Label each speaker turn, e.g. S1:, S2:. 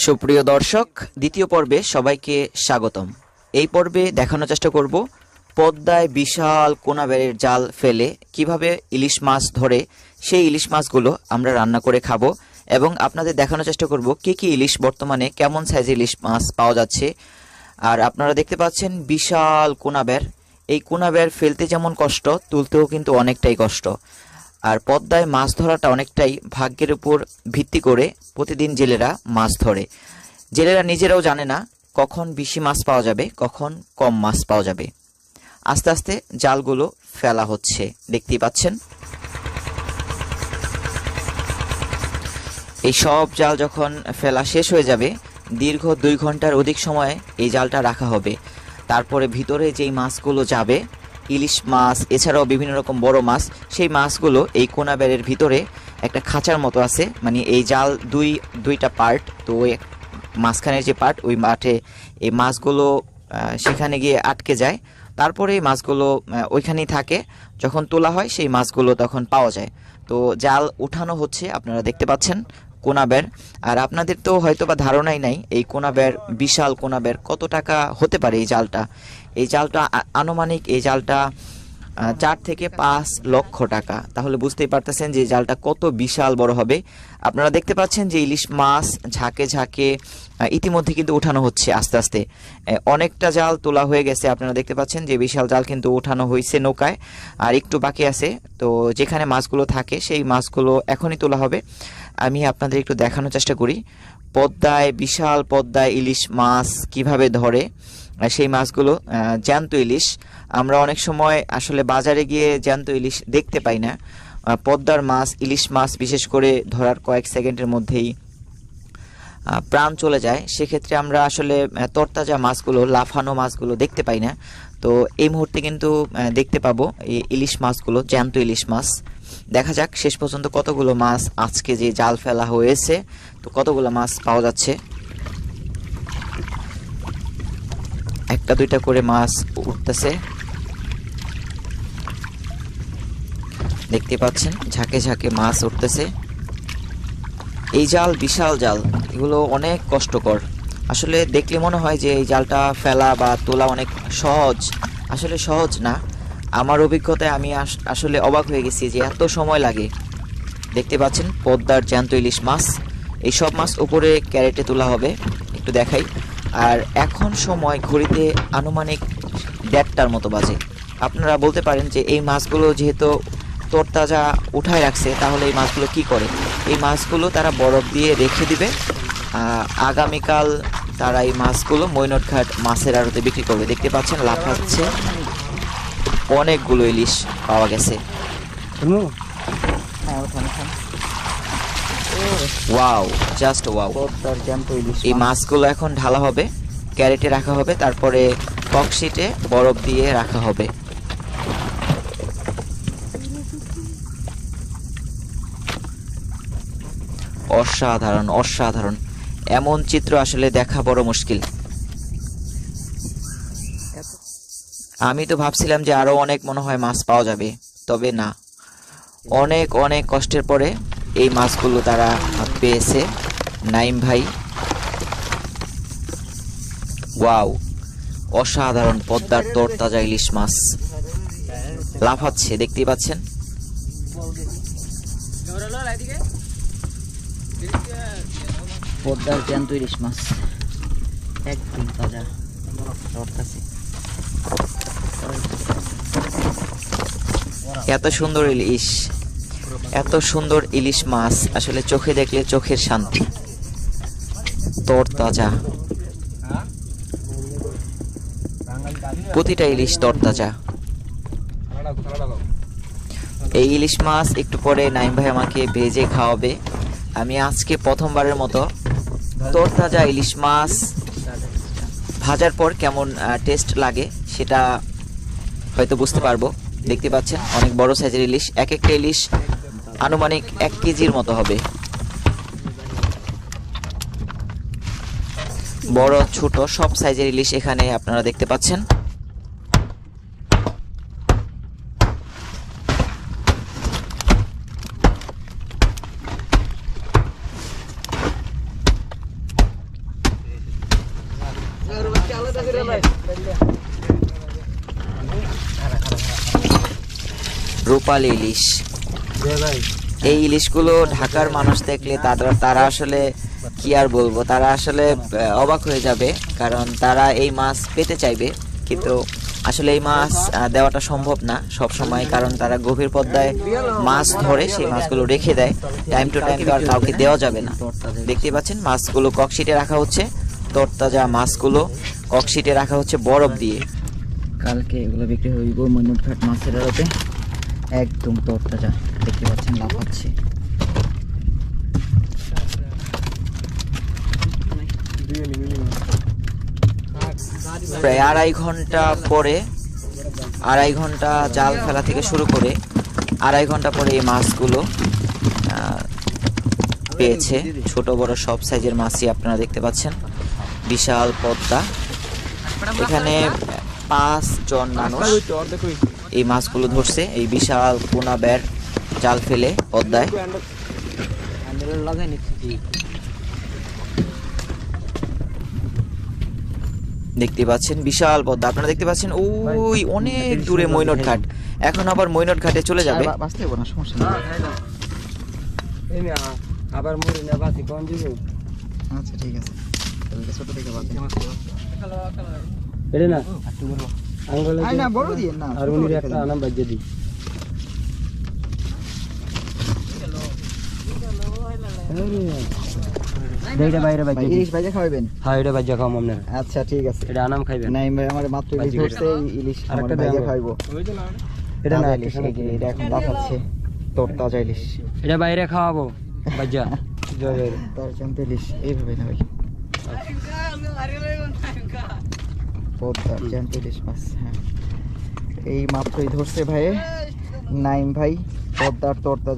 S1: সুপ্রিয় দর্শক, দ্বিতীয় পর্বে সবাইকে স্বাগতম। এই পর্বে দেখানোর চেষ্টা করব পদ্মায় বিশাল কোনাবেড়ের জাল ফেলে কিভাবে ইলিশ মাছ ধরে সেই ইলিশ মাছগুলো আমরা রান্না করে খাবো এবং আপনাদের দেখানোর চেষ্টা করব কি কি ইলিশ বর্তমানে কেমন সাইজের ইলিশ মাছ পাওয়া যাচ্ছে। আর আপনারা দেখতে পাচ্ছেন বিশাল কোনাবেড়। এই কোনাবেড় ফেলতে যেমন কষ্ট, তুলতেও কিন্তু অনেকটাই কষ্ট। আর পদ্মায় মাছ ধরাটা অনেকটাই ভাগ্যের উপর ভিত্তি করে প্রতিদিন জেলেরা মাছ ধরে। জেলেরা নিজেরাও জানে না কখন বেশি মাছ পাওয়া যাবে, কখন কম মাছ পাওয়া যাবে। আস্তে আস্তে জালগুলো ফেলা হচ্ছে, দেখতেই পাচ্ছেন। এই সব জাল যখন ফেলা শেষ হয়ে যাবে, দীর্ঘ 2 ঘন্টার অধিক সময় এই জালটা রাখা হবে। তারপরে ভিতরে যেই মাছগুলো যাবে, ইলিশ মাছ এছাড়াও বিভিন্ন রকম বড় মাছ, সেই মাছগুলো এই কোনাবেড়ের ভিতরে একটা খাঁচার মতো আছে। মানে এই জাল দুইটা পার্ট, তো ওই মাঝখানের যে পার্ট, ওই মাঠে এই মাছগুলো সেখানে গিয়ে আটকে যায়। তারপরে এই মাছগুলো ওইখানেই থাকে। যখন তোলা হয় সেই মাছগুলো তখন পাওয়া যায়। তো জাল উঠানো হচ্ছে, আপনারা দেখতে পাচ্ছেন কোনাবেড়। আর আপনাদের তো হয়তো বা ধারণাই নাই এই কোনাবেড়, বিশাল কোনাবেড় কত টাকা হতে পারে এই জালটা। এই জালটা আনুমানিক এই জালটা 4 থেকে 5 লক্ষ টাকা। তাহলে বুঝতেই পারতেছেন যে জালটা কত বিশাল বড় হবে। আপনারা দেখতে পাচ্ছেন যে ইলিশ মাছ ঝাঁকে ঝাঁকে ইতিমধ্যে কিন্তু উঠানো হচ্ছে আস্তে আস্তে। অনেকটা জাল তোলা হয়ে গেছে, আপনারা দেখতে পাচ্ছেন যে বিশাল জাল কিন্তু উঠানো হয়েছে নৌকায়, আর একটু বাকি আছে। তো যেখানে মাছগুলো থাকে সেই মাছগুলো এখনই তোলা হবে। আমি আপনাদের একটু দেখানোর চেষ্টা করি পদ্মায়, বিশাল পদ্মায় ইলিশ মাছ কিভাবে ধরে। সেই মাছগুলো জ্যান্ত ইলিশ। আমরা অনেক সময় আসলে বাজারে গিয়ে জ্যান্ত ইলিশ দেখতে পাই না। পদ্মার মাছ, ইলিশ মাছ বিশেষ করে ধরার কয়েক সেকেন্ডের মধ্যেই প্রাণ চলে যায়। সেক্ষেত্রে আমরা আসলে তরতাজা মাছগুলো, লাফানো মাছগুলো দেখতে পাই না। তো এই মুহূর্তে কিন্তু দেখতে পাবো এই ইলিশ মাছগুলো, জ্যান্ত ইলিশ মাছ। দেখা যাক শেষ পর্যন্ত কতগুলো মাছ আজকে যে জাল ফেলা হয়েছে, তো কতগুলো মাছ পাওয়া যাচ্ছে। একটা দুইটা করে মাছ উঠতেছে, দেখতে পাচ্ছেন ঝাঁকে ঝাঁকে মাছ উঠতেছে। এই জাল বিশাল জাল, এগুলো অনেক কষ্টকর। আসলে দেখলে মনে হয় যে এই জালটা ফেলা বা তোলা অনেক সহজ, আসলে সহজ না। আমার অভিজ্ঞতায় আমি আসলে অবাক হয়ে গেছি যে এত সময় লাগে। দেখতে পাচ্ছেন পদ্মার জ্যান্ত ইলিশ মাছ। এই সব মাছ উপরে ক্যারেটে তোলা হবে, একটু দেখাই। আর এখন সময় ঘড়িতে আনুমানিক 1:30টার মতো বাজে। আপনারা বলতে পারেন যে এই মাছগুলো যেহেতু তরতাজা উঠায় রাখছে, তাহলে এই মাছগুলো কি করে? এই মাছগুলো তারা বরফ দিয়ে রেখে দিবে। আগামীকাল তারা এই মাছগুলো মৈনটঘাট মাছের আড়তে বিক্রি করবে। দেখতে পাচ্ছেন লাফাচ্ছে, অনেকগুলো ইলিশ পাওয়া গেছে। Wow, just wow. এই মাছগুলো এখন ঢালা হবে, ক্যারেটে রাখা হবে, তারপরে ককশিটে বরফ দিয়ে রাখা হবে। অসাধারণ, অসাধারণ। এমন চিত্র আসলে দেখা বড় মুশকিল। আমি তো ভাবছিলাম যে আরো অনেক মনে হয় মাছ পাওয়া যাবে, তবে না, অনেক অনেক কষ্টের পরে এই মাছগুলো তারা পেয়েছে। নাইম ভাই, ওয়াও, অসাধারণ পদ্মার তরতাজা ইলিশ মাছ লাফাচ্ছে, দেখতেই পাচ্ছেন। পদ্মার জ্যান্ত ইলিশ মাছ একদম তাজা তরতাজা। এত সুন্দর ইলিশ, এত সুন্দর ইলিশ মাছ আসলে চোখে দেখলে চোখের শান্তি। তরতাজা, প্রতিটা ইলিশ তরতাজা। এই ইলিশ মাছ একটু পরে নাইম ভাই আমাকে ভেজে খাওয়াবে। আমি আজকে প্রথমবারের মতো তরতাজা ইলিশ মাছ ভাজার পর কেমন টেস্ট লাগে সেটা হয়তো বুঝতে পারবো। দেখতে পাচ্ছেন অনেক বড় সাইজের ইলিশ, এক একটা ইলিশ আনুমানিক 1 কেজির মতো হবে। বড় ছোট সব সাইজের ইলিশ এখানে আপনারা দেখতে পাচ্ছেন। রূপালী ইলিশ। এই ইলিশগুলো ঢাকার মানুষ দেখলে তারা আসলে কি আর বলবো, তারা আসলে অবাক হয়ে যাবে, কারণ তারা এই মাছ পেতে চাইবে, কিন্তু আসলে এই মাছ দেওয়াটা সম্ভব না সব সময়, কারণ তারা গভীর পদ্মায় মাছ ধরে সেই মাছগুলো রেখে দেয়। টাইম টু টাইম তো আর কাউকে দেওয়া যাবে না। দেখতে পাচ্ছেন মাছগুলো ককশিটে রাখা হচ্ছে, তরতাজা মাছগুলো ককশিটে রাখা হচ্ছে বরফ দিয়ে। কালকে এগুলো বিক্রি হইব মৈনটঘাট মাছের আড়তে, একদম তরতাজা। দেখতে পাচ্ছেন লাফাচ্ছে। প্রায় আড়াই ঘন্টা জাল ফেলা থেকে শুরু করে আড়াই ঘন্টা পরে এই মাছগুলো পেয়েছে। ছোট বড় সব সাইজের মাছই আপনারা দেখতে পাচ্ছেন। বিশাল পদ্মা, এখানে 5 জন মানুষ এই মাছগুলো ধরছে এই বিশাল পোনা বের জাল ফেলে পদ্মায়। দেখতে পাচ্ছেন বিশাল পদ্মা, আপনারা দেখতে পাচ্ছেন ওই অনেক দূরে মৈনটঘাট। এখন আবার মৈনটঘাটে চলে যাবে।
S2: আবার মরে না বাসি কোন যাবে?
S1: আচ্ছা ঠিক আছে, ছোট থেকে
S2: এটা না আঙ্গুলে না বড় দিয়ে না, আর উনি একটা আনাম বাজে দি। দেইটা বাইরে বাজে ইলিশ বাজে খাবেন? হ্যাঁ এটা বাজে খাওয়াম আপনারা। আচ্ছা ঠিক আছে, এটা আনাম খাইবেন? নাই ভাই আমার মাত্র ইলিশ ধরছে, ইলিশ আরেকটা বাজে খাইবো। এটা না ইলিশ, এটা এখন লাফাচ্ছে তরতাজা ইলিশ। এটা বাইরে খাওয়াবো বাজা জয় তার জানতে ইলিশ এইভাবে না ভাই, পদ্মার জ্যান্ত ইলিশ মাছ। হ্যাঁ এই মাত্রই ধরছে ভাই নাইম ভাই পদ্মার তরতাজা